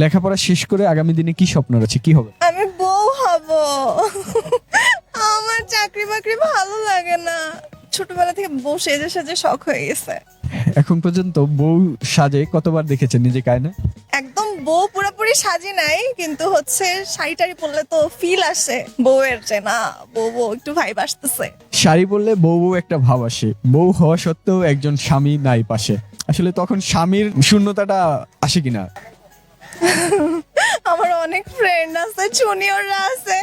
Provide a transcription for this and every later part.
লেখাপড়া শেষ করে আগামী দিনে কি স্বপ্ন আছে, কি হবে? আমি বউ হব। আমার চাকরি বাকরি ভালো লাগে না, ছোটবেলা থেকে বউ সেজে সেজে শখ হয়ে গেছে। এখন পর্যন্ত বউ সাজে কতবার দেখেছেন নিজেকে আয়নায়? একদম বউ পুরোপুরি সাজি নাই, কিন্তু হচ্ছে শাড়ি টাড়ি পরলে তো ফিল আসে বউয়ের, যে না বউ বউ একটু ভাইব আসতেছে। শাড়ি পরলে বউ বউ একটা ভাব আসে, বউ হওয়া সত্ত্বেও একজন স্বামী নাই পাশে, আসলে তখন স্বামীর শূন্যতাটা আসে কিনা? আমার অনেক ফ্রেন্ড আছে, জুনিয়ররা আছে,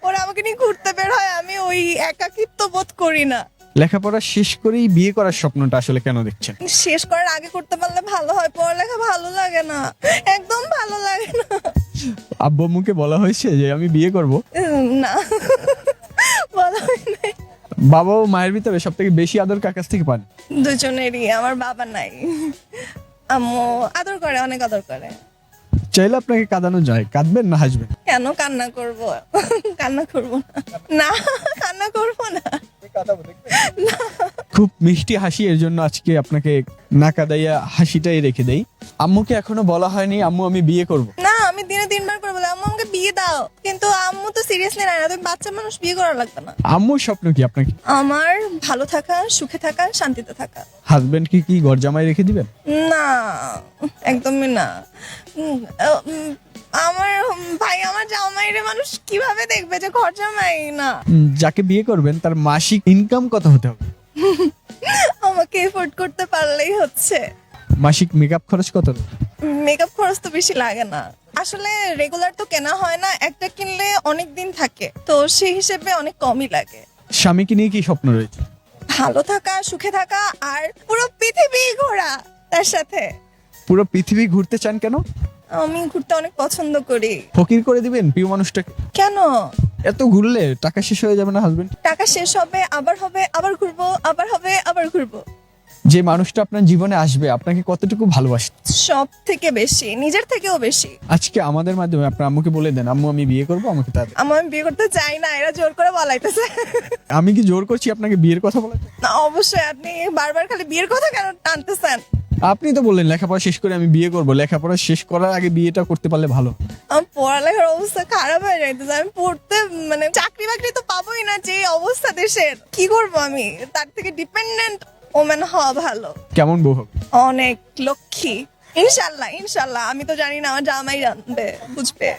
ওরা আমাকে নিয়ে ঘুরতে বের হয়, আমি ওই একাকিত্ব বোধ করি না। লেখাপড়া শেষ করেই বিয়ে করার স্বপ্নটা আসলে কেন দেখছেন? শেষ করার আগে করতে পারলে ভালো হয়, পড়ালেখা ভালো লাগে না, একদম ভালো লাগে না। আব্বু আম্মুকে বলা হয়েছে যে আমি বিয়ে করব? না, বলা হয় নাই। বাবা ও মায়ের ভিতরে সব থেকে বেশি আদর কার কাছ থেকে পান? দুজনেরই। আমার বাবা নাই, আম্মু আদর করে, অনেক আদর করে। চাইলে আপনাকে কাঁদানো যায়, কাঁদবেন না হাসবেন? কেন কান্না করব? কান্না করব না, না কান্না করব না। খুব মিষ্টি হাসি, এর জন্য আজকে আপনাকে না কাঁদাইয়া হাসিটাই রেখে দেই। আম্মুকে এখনো বলা হয়নি আম্মু আমি বিয়ে করব? না, আমি দিনে 3 বার করে বলি আম্মু আমাকে বিয়ে দাও, কিন্তু আম্মু তো সিরিয়াসলি নেয় না। তুমি বাচ্চা মানুষ, বিয়ে করা লাগবে না। আম্মুর স্বপ্ন কি আপনাকে? আমার ভালো থাকা, সুখে থাকা, শান্তিতে থাকা। হাজবেন্ডকে কি ঘর জামাই রেখে দিবেন? না, একদমই না। আমার ভাই, আমার জামাইরে মানুষ কিভাবে দেখবে যে ঘর জামাই না? যাকে বিয়ে করবেন তার মাসিক ইনকাম কত হতে হবে? আমাকে এফোর্ড করতে পারলেই হচ্ছে। মাসিক মেকআপ খরচ কত? মেকআপ খরচ তো বেশি লাগে না, আসলে রেগুলার তো কেনা হয় না, একটা কিনলে অনেক দিন থাকে, তো সেই হিসেবে অনেক কমই লাগে। স্বামীকে নিয়ে কি স্বপ্ন রয়েছে? ভালো থাকা, সুখে থাকা, আর পুরো পৃথিবী ঘোরা তার সাথে। পুরো পৃথিবী ঘুরতে চান কেন? আমি ঘুরতে অনেক পছন্দ করি। ফকির করে দিবেন প্রিয় মানুষটাকে? কেন? এত ঘুরলে টাকা শেষ হয়ে যাবে না হাজবেন্ড? টাকা শেষ হবে, আবার ঘুরবো, আবার হবে, আবার ঘুরবো। যে মানুষটা আপনার জীবনে আসবে আপনাকে কতটুকু ভালোবাসে? সব থেকে বেশি, নিজের থেকেও বেশি। আজকে আমাদের মাধ্যমে আপনার আম্মুকে বলে দেন আম্মু আমি বিয়ে করবো, আমাকে তার। আমি বিয়ে করতে চাই না, এরা জোর করে বলাইতেছে। আমি কি জোর করছি আপনাকে বিয়ের কথা বলাতে? না, অবশ্যই আপনি বারবার খালি বিয়ের কথা কেন টানতেছেন? আপনি তো বললেন লেখাপড়া শেষ করে আমি বিয়ে করব, লেখাপড়া শেষ করার আগে বিয়েটা করতে পারলে ভালো। আমার পড়ালেখার অবস্থা খারাপ হয়ে যাইতেছে, আমি পড়তে মানে চাকরি বাকরি তো পাবোই না, যে অবস্থা দেশের, কি করব আমি? তার থেকে ডিপেন্ডেন্ট ওমেন হওয়া ভালো। কেমন বউ হবে? অনেক লক্ষ্মী, ইনশাল্লাহ ইনশাল্লাহ। আমি তো জানি না, আমার জামাই জানবে, বুঝবে।